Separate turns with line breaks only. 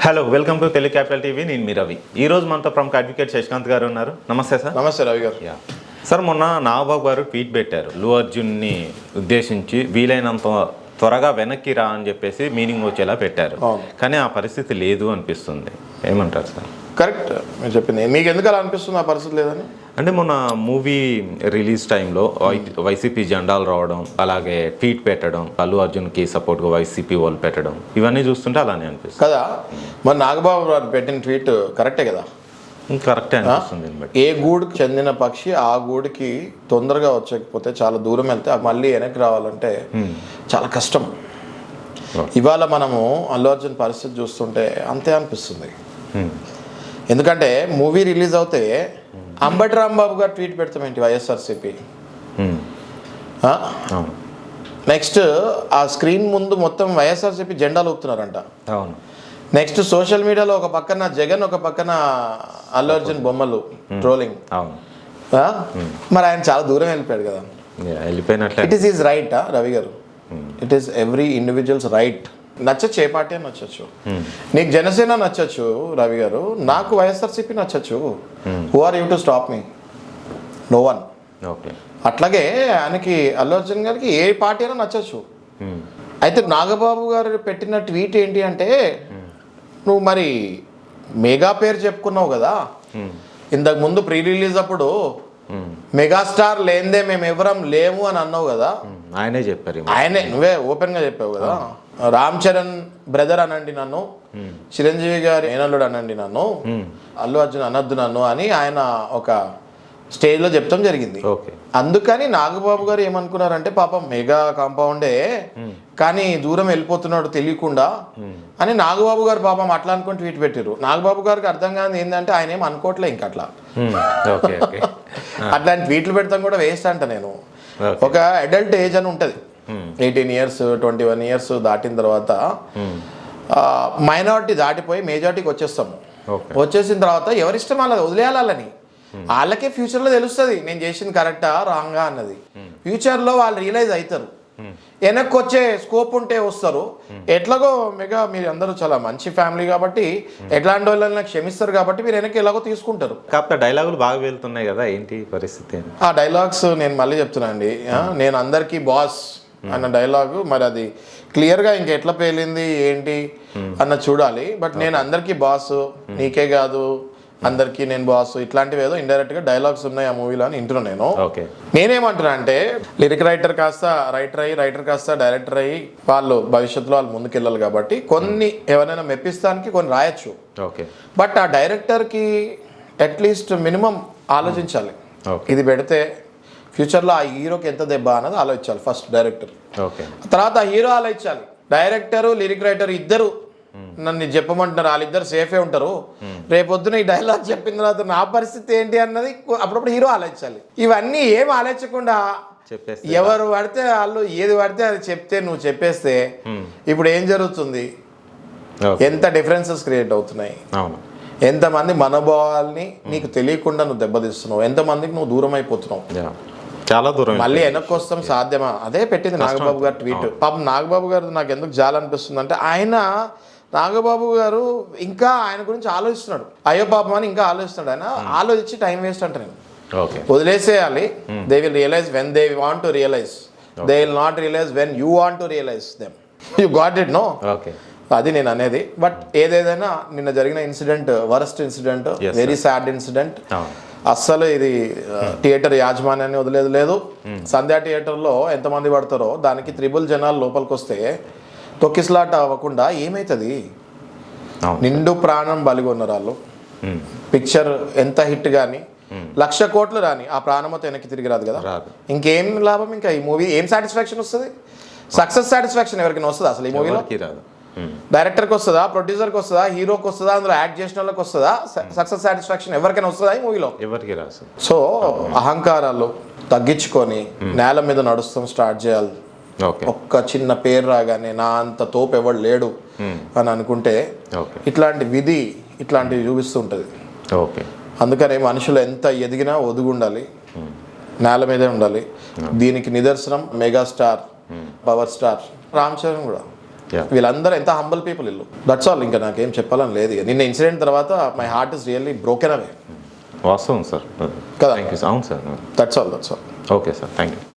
Hello, welcome to Telugu capital TV. నేను మీ రవి. ఈరోజు మనతో ప్రముఖ అడ్వకేట్ శశికాంత్ గారు ఉన్నారు. నమస్తే సార్.
నమస్తే రవి గారు.
సార్, మొన్న నాగబాబు గారు ట్వీట్ పెట్టారు. అల్లు అర్జున్ని ఉద్దేశించి వీలైనంత త్వరగా వెనక్కి రా అని చెప్పేసి మీనింగ్ వచ్చేలా పెట్టారు. కానీ ఆ పరిస్థితి లేదు అనిపిస్తుంది. ఏమంటారు సార్?
కరెక్ట్ మీరు చెప్పింది. మీకు ఎందుకు అలా అనిపిస్తుంది ఆ పరిస్థితి లేదని?
అంటే మొన్న మూవీ రిలీజ్ టైంలో వైసీపీ జెండాలు రావడం, అలాగే ట్వీట్ పెట్టడం, అల్లు అర్జున్కి సపోర్ట్గా వైసీపీ వాళ్ళు పెట్టడం, ఇవన్నీ చూస్తుంటే అలానే అనిపిస్తుంది
కదా. మరి నాగబాబు గారు పెట్టిన ట్వీట్ కరెక్టే కదా?
కరెక్టే అనిపిస్తుంది.
ఏ గూడుకి చెందిన పక్షి ఆ గూడికి తొందరగా వచ్చకపోతే, చాలా దూరం వెళ్తే మళ్ళీ వెనక్కి రావాలంటే చాలా కష్టం. ఇవాళ మనము అల్లు అర్జున్ పరిస్థితి చూస్తుంటే అంతే అనిపిస్తుంది. ఎందుకంటే మూవీ రిలీజ్ అవుతే అంబటి రాంబాబు గారు ట్వీట్ పెడతామేంటి వైఎస్ఆర్సీపీ. నెక్స్ట్ ఆ స్క్రీన్ ముందు మొత్తం వైఎస్ఆర్సీపీ జెండాలు ఊపుతున్నారంట.
అవును.
నెక్స్ట్ సోషల్ మీడియాలో ఒక పక్కన జగన్, ఒక పక్కన అల్లు అర్జున్ బొమ్మలు ట్రోలింగ్.
అవును.
మరి ఆయన చాలా దూరం వెళ్ళిపోయాడు కదా.
వెళ్ళిపోయినట్లే.
It is is right Ravi గారు. It is every individuals right. నచ్చచ్చు, ఏ పార్టీ అని నచ్చచ్చు. నీకు జనసేన నచ్చచ్చు రవి గారు, నాకు వైఎస్ఆర్సీపీ నచ్చచ్చు. Who are you to stop me? No one.
Okay.
అట్లాగే ఆయనకి అల్లు అర్జున్ గారికి ఏ పార్టీ అయినా నచ్చచ్చు. అయితే నాగబాబు గారు పెట్టిన ట్వీట్ ఏంటి అంటే, నువ్వు మరి మెగా పేరు చెప్పుకున్నావు కదా, ఇంతకు ముందు ప్రీ రిలీజ్ అప్పుడు మెగాస్టార్ లేనిదే మేము ఎవరం లేము అని అన్నావు కదా.
ఆయనే చెప్పారు.
ఆయనే, నువ్వే ఓపెన్ గా చెప్పావు కదా. రామ్ చరణ్ బ్రదర్ అనండి నన్ను, చిరంజీవి గారి ఏనల్లుడు అనండి నన్ను, అల్లు అర్జున్ అనద్దు నన్ను అని ఆయన ఒక స్టేజ్లో చెప్తాం జరిగింది. అందుకని నాగబాబు గారు ఏమనుకున్నారంటే, పాపం మెగా కాంపౌండే కానీ దూరం వెళ్ళిపోతున్నాడు తెలియకుండా అని నాగబాబు గారు పాపం అట్లా అనుకుని ట్వీట్ పెట్టారు. నాగబాబు గారికి అర్థం కాదు ఏంటంటే, ఆయన ఏం అనుకోవట్లే ఇంక అట్లా. అట్లాంటి ట్వీట్లు పెడతాం కూడా వేస్ట్ అంట. నేను ఒక అడల్ట్ ఏజ్ అని ఉంటుంది, 18 years 21 years దాటిన తర్వాత మైనారిటీ దాటిపోయి మేజారిటీకి వచ్చేస్తాము. వచ్చేసిన తర్వాత ఎవరిష్టం వాళ్ళది వదిలేయాలని, వాళ్ళకే ఫ్యూచర్లో తెలుస్తుంది నేను చేసింది కరెక్టా రాంగా అన్నది. ఫ్యూచర్లో వాళ్ళు రియలైజ్ అవుతారు. వెనక్కి వచ్చే స్కోప్ ఉంటే వస్తారు. ఎట్లాగో మెగా మీరు అందరూ చాలా మంచి ఫ్యామిలీ కాబట్టి ఎట్లాంటి వాళ్ళని క్షమిస్తారు కాబట్టి మీరు వెనక్కి ఎలాగో తీసుకుంటారు.
కాకపోతే డైలాగులు బాగా వెళ్తున్నాయి కదా, ఏంటి పరిస్థితి?
ఆ డైలాగ్స్ నేను మళ్ళీ చెప్తున్నా అండి. నేను అందరికీ బాస్ అన్న డైలాగు మరి అది క్లియర్గా ఇంకెట్లా పేలింది ఏంటి అన్న చూడాలి. బట్ నేను అందరికీ బాస్, నీకే కాదు అందరికీ నేను బాస్, ఇట్లాంటివి ఏదో ఇండైరెక్ట్గా డైలాగ్స్ ఉన్నాయి ఆ మూవీలో అని వింటున్నాను నేను. నేనేమంటున్నా అంటే, లిరిక్ రైటర్ కాస్త రైటర్ అయ్యి, రైటర్ కాస్త డైరెక్టర్ అయ్యి వాళ్ళు భవిష్యత్తులో వాళ్ళు ముందుకెళ్ళాలి కాబట్టి కొన్ని ఎవరైనా మెప్పిస్తానికి కొన్ని రాయొచ్చు. బట్ ఆ డైరెక్టర్కి అట్లీస్ట్ మినిమం ఆలోచించాలి, ఇది పెడితే ఫ్యూచర్లో ఆ హీరోకి ఎంత దెబ్బ అన్నది ఆలోచించాలి ఫస్ట్ డైరెక్టర్. తర్వాత ఆ హీరో ఆలోచించాలి. డైరెక్టరు లిరిక్ రైటర్ ఇద్దరు నన్ను చెప్పమంటున్నారు, వాళ్ళిద్దరు సేఫే ఉంటారు. రేపొద్దున ఈ డైలాగ్ చెప్పిన తర్వాత నా పరిస్థితి ఏంటి అన్నది అప్పుడప్పుడు హీరో ఆలోచించాలి. ఇవన్నీ ఏం ఆలోచించకుండా ఎవరు పడితే వాళ్ళు ఏది పడితే అది చెప్తే, నువ్వు చెప్పేస్తే ఇప్పుడు ఏం జరుగుతుంది, ఎంత డిఫరెన్సెస్ క్రియేట్ అవుతున్నాయి, ఎంతమంది మనోభావాల్ని నీకు తెలియకుండా నువ్వు దెబ్బతీస్తున్నావు, ఎంతమందికి నువ్వు దూరం అయిపోతున్నావు,
చాలా దూరం.
మళ్ళీ వెనక్కి వస్తాం సాధ్యమా? అదే పెట్టింది నాగబాబు గారు ట్వీట్. పాపం నాగబాబు గారు నాకు ఎందుకు జాలనిపిస్తుంది అంటే, నాగబాబు గారు ఇంకా ఆయన గురించి ఆలోచిస్తున్నాడు. అయ్యో పాపం అని ఇంకా ఆలోచిస్తున్నాడు. ఆయన ఆలోచించి టైం వేస్ట్ అంట. నేను వదిలేసేయాలి. They will realize when they want to realize, they will not realize when you want to realize them. You got it no? అది నేను అనేది. బట్ ఏదేదైనా నిన్న జరిగిన incident worst incident, very sad incident. అస్సలు ఇది థియేటర్ యాజమాన్యాన్ని వదిలేదు లేదు. సంధ్యా థియేటర్లో ఎంతమంది పడతారో దానికి 3 జనాలు లోపలికి వస్తే తొక్కిసలాట అవ్వకుండా ఏమవుతుంది? నిండు ప్రాణం బలిగొన్నారు వాళ్ళు. పిక్చర్ ఎంత హిట్ కానీ 1,00,000 కోట్లు రాని ఆ ప్రాణంతో వెనక్కి తిరిగి రాదు కదా. ఇంకేం లాభం? ఇంకా ఈ మూవీ ఏం సాటిస్ఫాక్షన్ వస్తుంది? సక్సెస్ సాటిస్ఫాక్షన్ ఎవరికైనా వస్తుందా అసలు ఈ మూవీలో? డైరెక్టర్కి వస్తుందా, ప్రొడ్యూసర్కి వస్తుందా, హీరోకి వస్తుందా, అందులో యాక్ట్ చేసిన వాళ్ళకి వస్తుందా? సక్సెస్ సాటిస్ఫాక్షన్ ఎవరికైనా వస్తుందా ఈ మూవీలో? ఎవరికి రాదు. సో అహంకారాలు తగ్గించుకొని నేల మీద నడుస్తాం స్టార్ట్ చేయాలి. ఒక్క చిన్న పేరు రాగానే నా అంత తోపు ఎవడు లేడు అని అనుకుంటే ఇట్లాంటి విధి ఇట్లాంటివి చూపిస్తుంటుంది. అందుకని మనుషులు ఎంత ఎదిగినా ఒదుగుండాలి, నేల మీదే ఉండాలి. దీనికి నిదర్శనం megastar, power star Ram Charan కూడా.
Yeah.
వీళ్ళందరూ ఎంత హంబల్ పీపుల్ ఇల్లు. That's all. ఇంకా నాకేం చెప్పాలని లేదు. నిన్న ఇన్సిడెంట్ తర్వాత my heart is really broken అవే.
వాస్తవం సార్.
కదా.
Thank you sir. అవును sir.
That's all.
Okay sir, thank you.